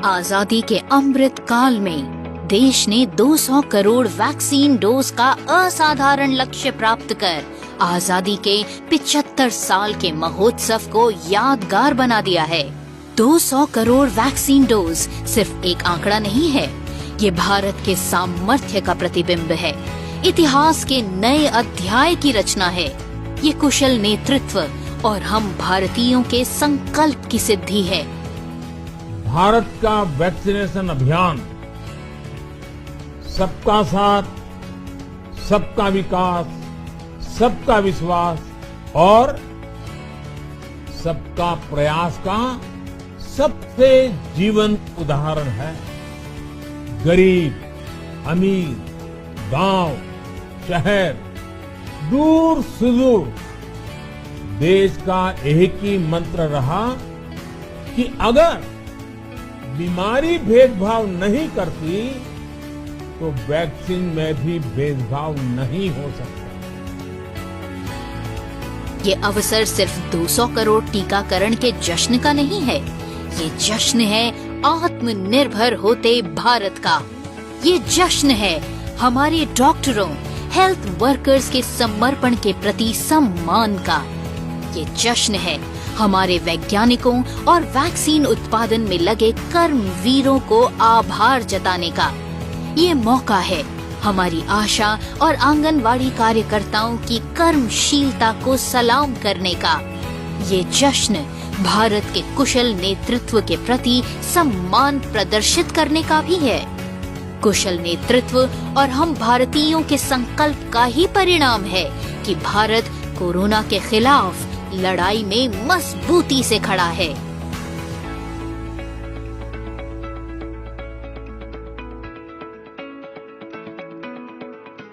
आजादी के अमृत काल में देश ने 200 करोड़ वैक्सीन डोज का असाधारण लक्ष्य प्राप्त कर आजादी के 75 साल के महोत्सव को यादगार बना दिया है। 200 करोड़ वैक्सीन डोज सिर्फ एक आंकड़ा नहीं है, ये भारत के सामर्थ्य का प्रतिबिंब है, इतिहास के नए अध्याय की रचना है। ये कुशल नेतृत्व और हम भारतीयों के संकल्प की सिद्धि है। भारत का वैक्सीनेशन अभियान सबका साथ, सबका विकास, सबका विश्वास और सबका प्रयास का सबसे जीवंत उदाहरण है। गरीब, अमीर, गांव, शहर, दूर सुदूर, देश का एक ही मंत्र रहा कि अगर बीमारी भेदभाव नहीं करती तो वैक्सीन में भी भेदभाव नहीं हो सकता। ये अवसर सिर्फ 200 करोड़ टीकाकरण के जश्न का नहीं है, ये जश्न है आत्मनिर्भर होते भारत का। ये जश्न है हमारे डॉक्टरों, हेल्थ वर्कर्स के समर्पण के प्रति सम्मान का। ये जश्न है हमारे वैज्ञानिकों और वैक्सीन उत्पादन में लगे कर्मवीरों को आभार जताने का। ये मौका है हमारी आशा और आंगनवाड़ी कार्यकर्ताओं की कर्मशीलता को सलाम करने का। ये जश्न भारत के कुशल नेतृत्व के प्रति सम्मान प्रदर्शित करने का भी है। कुशल नेतृत्व और हम भारतीयों के संकल्प का ही परिणाम है कि भारत कोरोना के खिलाफ लड़ाई में मजबूती से खड़ा है।